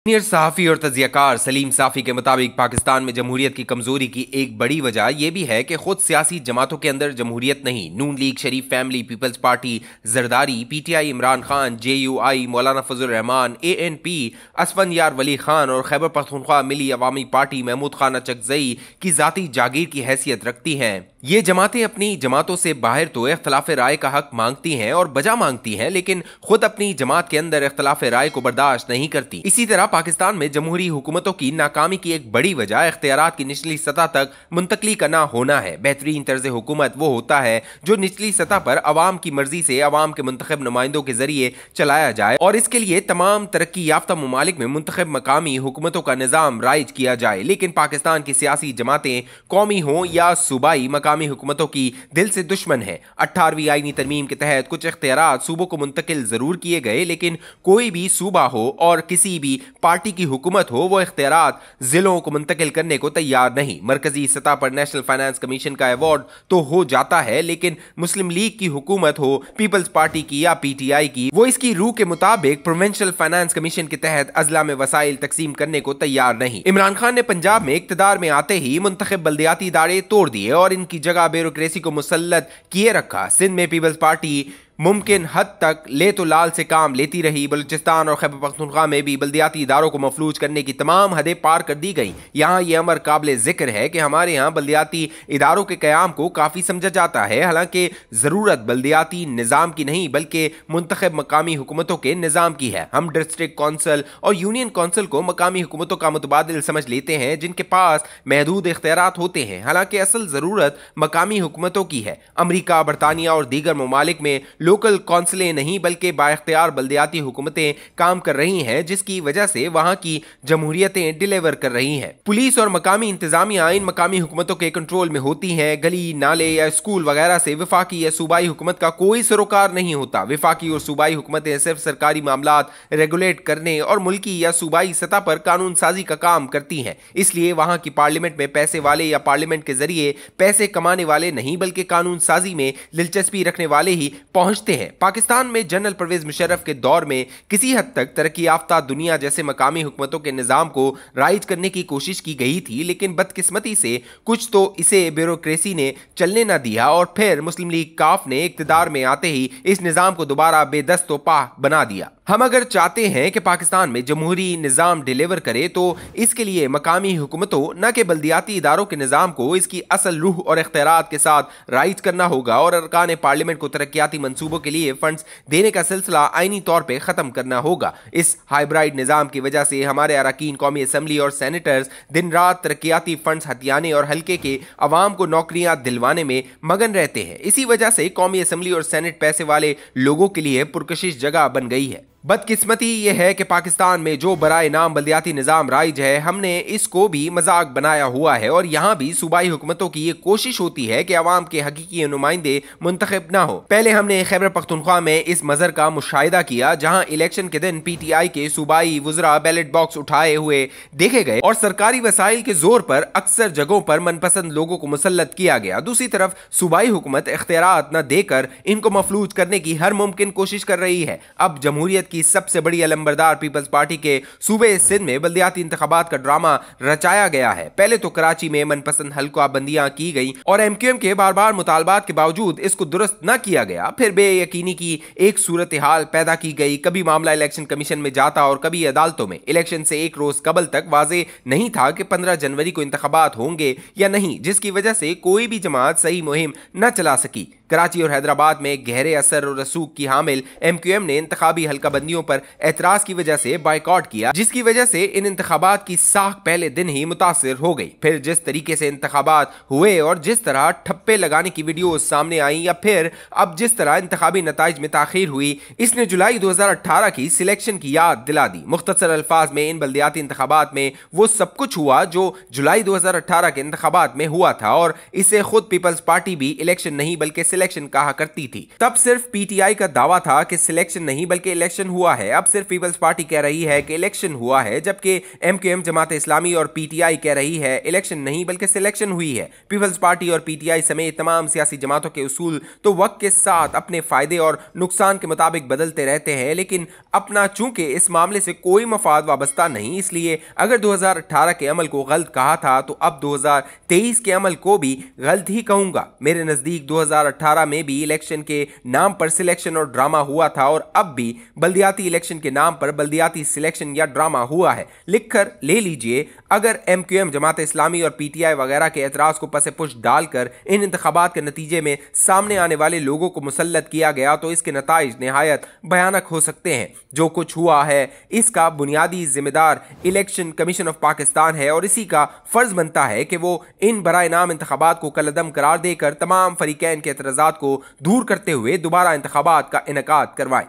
Senior सहाफ़ी और तजियाकार सलीम साफ़ी के मुताबिक पाकिस्तान में जमहूरियत की कमज़ोरी की एक बड़ी वजह यह भी है कि खुद सियासी जमातों के अंदर जमहूरियत नहीं। Noon league, Sharif family, peoples party, Zardari, PTI, Imran Khan, JUI, Maulana फजल रहमान, ANP, असफन यार वली खान और खैबर पख्तूनख्वा मिली अवामी पार्टी महमूद खान चकजई की ज़ाती जागीर की हैसियत रखती हैं। ये जमातें अपनी जमातों से बाहर तो इख्तलाफ राय का हक मांगती हैं और बजा मांगती हैं, लेकिन खुद अपनी जमात के अंदर इख्तलाफ राय को बर्दाश्त नहीं करती। इसी तरह पाकिस्तान में जमहूरी हुकूमतों की नाकामी की एक बड़ी वजह इख्तियारात की निचली सतह तक मुंतकली का ना होना है। बेहतरीन तर्ज हुकूमत वो होता है जो निचली सतह पर अवाम की मर्जी से अवाम के मुंतखब नुमाइंदों के जरिए चलाया जाए और इसके लिए तमाम तरक्की याफ्ता ममालिक में मुंतखब मकामी हुकूमतों का निज़ाम राइज किया जाए। लेकिन पाकिस्तान की सियासी जमातें कौमी हों या सूबाई मकामी हुकूमतों की दिल से दुश्मन है। 18वीं आईनी तरमीम के तहत कुछ इख्तियारात सूबों को मुंतकिल जरूर किए गए, लेकिन कोई भी सूबा हो और किसी भी पार्टी की हुकूमत हो वो इख्तियारात जिलों को मुंतकिल करने को तैयार नहीं। मरकजी सतह पर नेशनल फाइनेंस कमीशन का अवार्ड तो हो जाता है, लेकिन मुस्लिम लीग की हुकूमत हो, पीपल्स पार्टी की या PTI की, वो इसकी रूह के मुताबिक प्रोविंशियल फाइनेंस कमीशन के तहत अजला में वसाइल तकसीम करने को तैयार नहीं। इमरान खान ने पंजाब में इक्तदार में आते ही मुंतखब बल्दियाती इदारे तोड़ दिए और इनकी जगह ब्यूरोक्रेसी को मुसल्लत किए रखा। सिंध में पीपल्स पार्टी मुमकिन हद तक ले तो लाल से काम लेती रही। बलूचिस्तान और खैबर पख्तूनख्वा में भी बल्दियाती इदारों को मफलूज करने की तमाम हदें पार कर दी गई। यहाँ यह अमर काबिल जिक्र है कि हमारे यहाँ बल्दियाती इदारों के क़याम को काफ़ी समझा जाता है। हालांकि ज़रूरत बल्दियाती निज़ाम की नहीं बल्कि मुंतखब मकामी हुकूमतों के निज़ाम की है। हम डिस्ट्रिक्ट कौंसल और यूनियन कौंसल को मकामी हुकूमतों का मुतबादिल समझ लेते हैं जिनके पास महदूद इख्तियारात होते हैं। हालांकि असल ज़रूरत मकामी हुकूमतों की है। अमरीका, बरतानिया और दीगर ममालिक में लोकल कौंसलें नहीं बल्कि बाइख्तियार बल्दियाती हुकूमतें काम कर रही हैं, जिसकी वजह से वहां की जमहूरियतें डिलीवर कर रही हैं। पुलिस और मकामी इंतजामिया इन मकामी हुकूमतों के कंट्रोल में होती हैं। गली नाले या स्कूल वगैरह से विफाकी या सूबाई हुकूमत का कोई सरोकार नहीं होता। विफाकी और सूबाई हुकूमतें सिर्फ सरकारी मामलात रेगुलेट करने और मुल्की या सूबाई सतह पर कानून साजी का काम करती हैं। इसलिए वहां की पार्लियामेंट में पैसे वाले या पार्लियामेंट के जरिए पैसे कमाने वाले नहीं बल्कि कानून साजी में दिलचस्पी रखने वाले ही पहुंचते हैं। पाकिस्तान में जनरल परवेज मुशर्रफ के दौर में किसी हद तक तरक्की याफ्ता दुनिया जैसे मकामी हुकूमतों के निज़ाम को राइज करने की कोशिश की गई थी, लेकिन बदकिस्मती से कुछ तो इसे ब्यूरोक्रेसी ने चलने न दिया और फिर मुस्लिम लीग काफ ने इक्तदार में आते ही इस निज़ाम को दोबारा बेदस्त पा बना दिया। हम अगर चाहते हैं कि पाकिस्तान में जमहूरी निज़ाम डिलीवर करे तो इसके लिए मकामी हुकूमतों न के बल्दियाती इदारों के निज़ाम को इसकी असल रूह और इख्तियारात के साथ राइज करना होगा और अरकान पार्लियामेंट को तरक्याती मंसूबों के लिए फंड्स देने का सिलसिला आईनी तौर पर खत्म करना होगा। इस हाइब्रिड निज़ाम की वजह से हमारे अरकान कौमी असम्बली और सेनेटर्स दिन रात तरक्याती फंड्स हथियाने और हल्के के अवाम को नौकरियां दिलवाने में मगन रहते हैं। इसी वजह से कौमी असम्बली और सेनेट पैसे वाले लोगों के लिए पुरकशिश जगह बन गई है। बदकिस्मती यह है कि पाकिस्तान में जो बराए नाम बल्दियाती निज़ाम राइज है, हमने इसको भी मजाक बनाया हुआ है और यहाँ भी सूबाई हुकूमतों की ये कोशिश होती है कि अवाम के हकीकी नुमाइंदे मुंतखब ना हो। पहले हमने खैबर पख्तूनख्वा में इस मजर का मुशाहिदा किया जहाँ इलेक्शन के दिन PTI के सूबाई वुज़रा बैलेट बॉक्स उठाए हुए देखे गए और सरकारी वसाइल के जोर पर अक्सर जगहों पर मनपसंद लोगों को मुसल्लत किया गया। दूसरी तरफ सूबाई हुकूमत इख्तियारात न देकर इनको मफलूज करने की हर मुमकिन कोशिश कर रही है। अब जमहूरियत की सबसे बड़ी अलंबरदार पीपल्स पार्टी के सूबे सिंध में बल्दियाती इंतखाबात का ड्रामा रचाया गया है। पहले तो कराची में मनपसंद हल्का बंदियां की गई और MQM के बार बार मुतालबात के बावजूद इसको दुरुस्त न किया गया। फिर बेयकीनी की एक सूरत हाल पैदा की गई। कभी मामला इलेक्शन कमीशन में जाता और कभी अदालतों में। इलेक्शन से एक रोज कबल तक वाजे नहीं था कि 15 जनवरी को इंतखाबात होंगे या नहीं, जिसकी वजह से कोई भी जमात सही मुहिम न चला सकी। कराची और हैदराबाद में गहरे असर और रसूख की हामिल MQM ने इंतखाबी हल्काबंदियों पर एतराज की वजह से बाइकआउट किया, जिसकी वजह से इन इंतखाबात की साख पहले दिन ही मुतासिर हो गई। फिर जिस तरीके से इंतखाबात हुए और जिस तरह ठप्पे लगाने की वीडियो सामने आई या फिर अब जिस तरह इंतखाबी नताइज में ताखीर हुई, इसने जुलाई 2018 की सिलेक्शन की याद दिला दी। मुख्तसर अल्फाज में इन बल्दियाती इंतखाबात में वो सब कुछ हुआ जो जुलाई 2018 के इंतखाबात में हुआ था और इसे खुद पीपल्स पार्टी भी इलेक्शन नहीं बल्कि सिलेक्शन कहा करती थी। तब सिर्फ पीटीआई का दावा था कि सिलेक्शन नहीं बल्कि इलेक्शन हुआ है। अब सिर्फ पीपल्स पार्टी कह रही है कि इलेक्शन हुआ है, जबकि एमक्यूएम, जमात इस्लामी और पीटीआई कह रही है इलेक्शन नहीं बल्कि सिलेक्शन हुई है। पीपल्स पार्टी और पीटीआई समेत तमाम सियासी जमातों के उसूल तो वक्त के साथ अपने फायदे और नुकसान के मुताबिक बदलते रहते हैं, लेकिन अपना चूंकि इस मामले से कोई मफाद वाबस्ता नहीं, इसलिए अगर 2018 के अमल को गलत कहा था तो अब 2023 के अमल को भी गलत ही कहूंगा। मेरे नजदीक 2018 में भी इलेक्शन के नाम पर सिलेक्शन और ड्रामा हुआ था और अब भी बल्दियाती इलेक्शन के नाम पर बल्दियाती सिलेक्शन या ड्रामा हुआ है। लिखकर ले लीजिए, अगर एमक्यूएम, जमात इस्लामी और पीटीआई वगैरह के एतराज को पसे पुश डालकर इन इंतखाबात के नतीजे में सामने आने वाले लोगों को मुसल्लत किया गया तो इसके नताइज निहायत भयानक हो सकते हैं। जो कुछ हुआ है इसका बुनियादी जिम्मेदार इलेक्शन कमीशन ऑफ पाकिस्तान है और इसी का फर्ज बनता है कि वो इन बराए नाम इंतखाबात को कलअदम करार देकर तमाम फरीकैन के एतराजात को दूर करते हुए दोबारा इंतखाबात का इनेकाद करवाए।